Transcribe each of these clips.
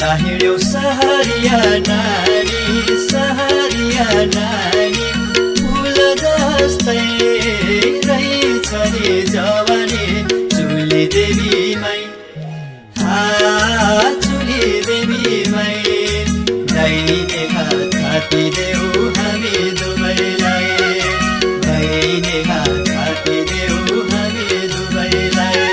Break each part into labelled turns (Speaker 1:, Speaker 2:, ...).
Speaker 1: कता हिँड्यौ सहरिया नानी फुल जस्तै रहेछ नि जवानी चुली देवीमै चुली देवीमै दाहिने हात थापिदेऊ हामी दुवैलाई दाहिने हात थापिदेऊ हामी दुवैलाई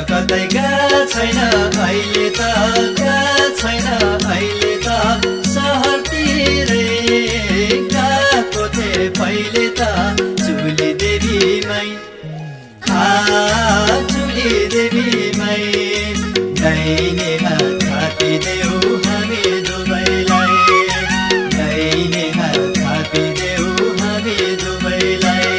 Speaker 1: कतै गएको छैन अहिले त सहरतिरै गएको थिए पहिले त चुली देवीमै दाहिने हात थापिदेऊ हामी दुवैलाई दाहिने हात थापिदेऊ हामी दुवैलाई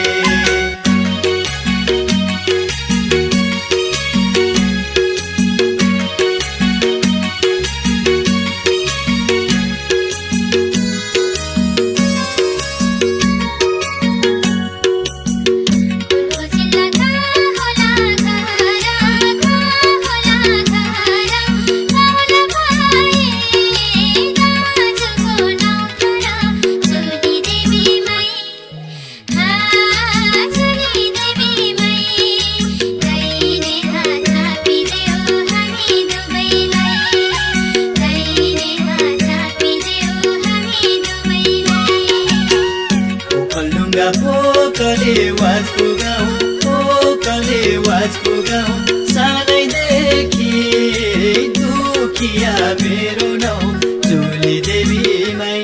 Speaker 1: पोकले वाजको गाउँ सानैदेखि दुखिया मेरो नाउँ चुली देवीमै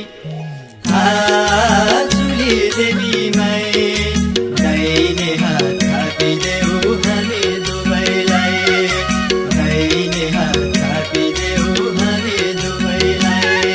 Speaker 1: दाहिने हात थापिदेऊ हामी दुवैलाई दाहिने हात थापिदेऊ हामी दुवैलाई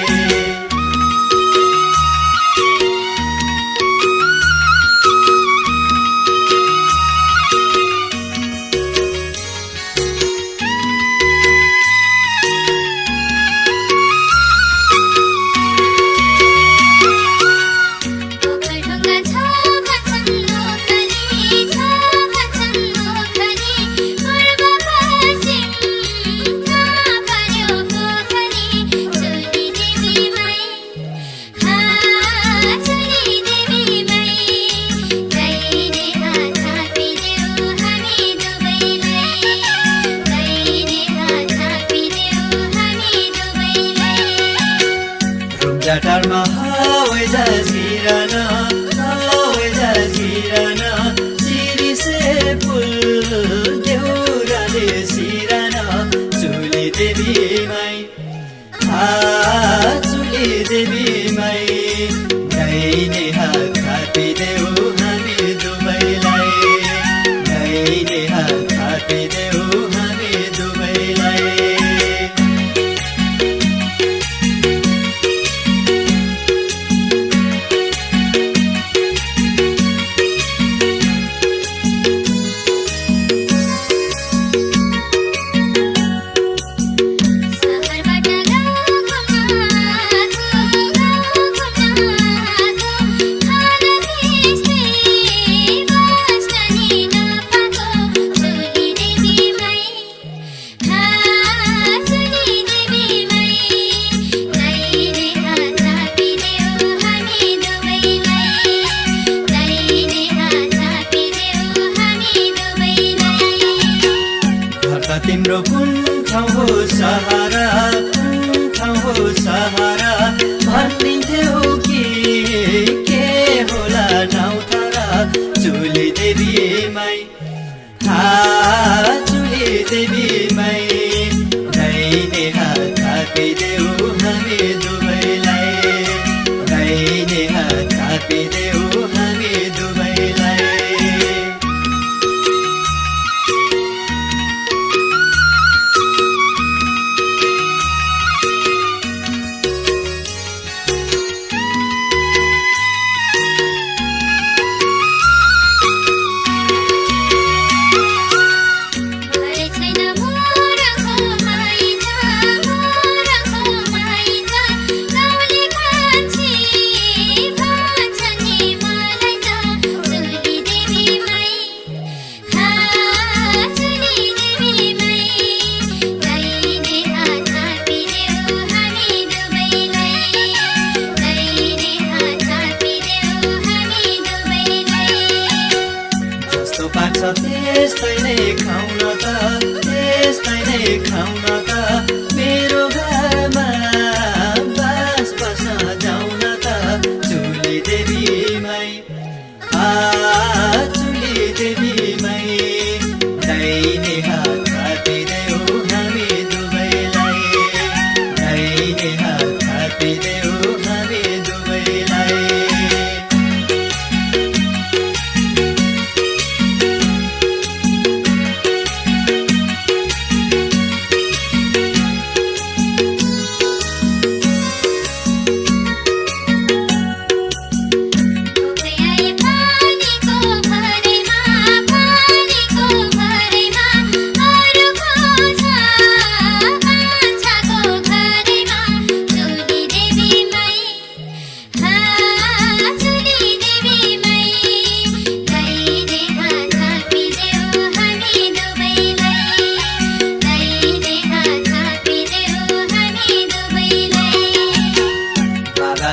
Speaker 1: जटारमा हावे जाजिरन सिरिसे फुल देउराले सिरन चुली देवीमै दाहिने हात थापिदेऊ हामी दुवैलाई दाहिने हात थापिदेऊ हामी दुवैलाई तिम्रो कुन ठाउँ हो सहारा भनिन्थ्यौ कि के होला नाउँ तारा चुली देवीमै दाहिने हात हात थापिदेऊ हामी दुवैलाई दाहिने हात थापिदेऊ हामी दुवैलाई त्यस्तै नै खाउन त त्यस्तै नै खाउन त मेरो घरमा बास बस्न जाउन त चुली देवीमै चुली देवीमै दाहिने हात थापिदेऊ हामी दुवैलाई दाहिने हात थापिदेऊ हामी दुवैलाई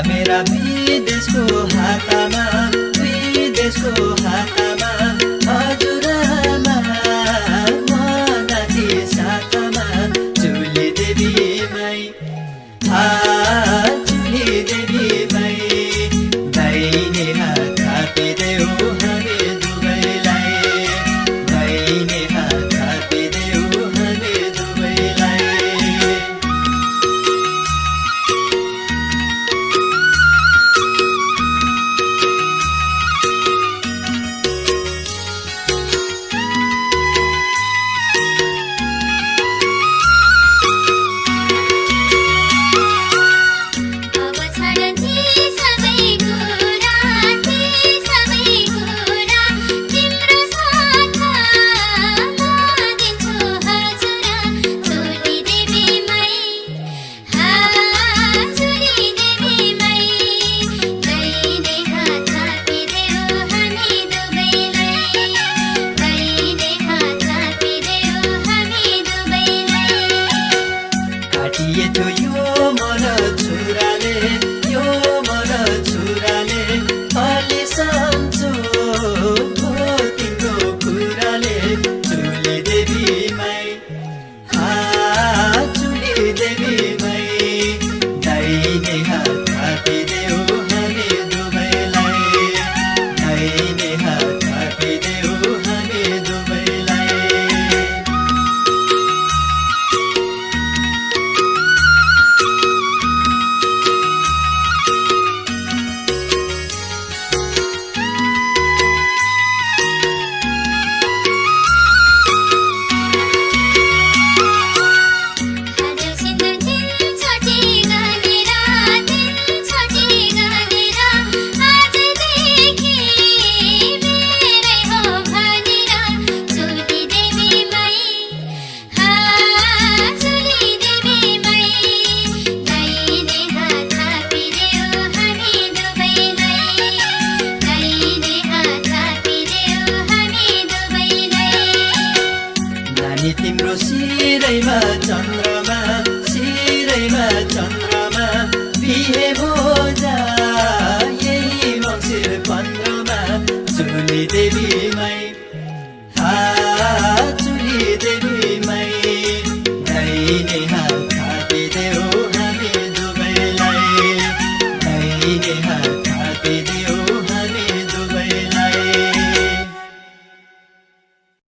Speaker 1: मेरा विदेशको हातमा हजुरआमा म नाति साथमा चुली देवीमै चुली देवीमै दाहिने हात थापिदेऊ हामी दुवैलाई दाहिने हात थापिदेऊ हामी दुवैलाई यो मन छुराले अलि सन्चो तिम्रो कुराले चुली देवीमै दाहिने हात थापिदेऊ हामी दुवैलाई दाहिने हात थापिदेऊ हामी दुवैलाई तिम्रो शिरैमा चन्द्र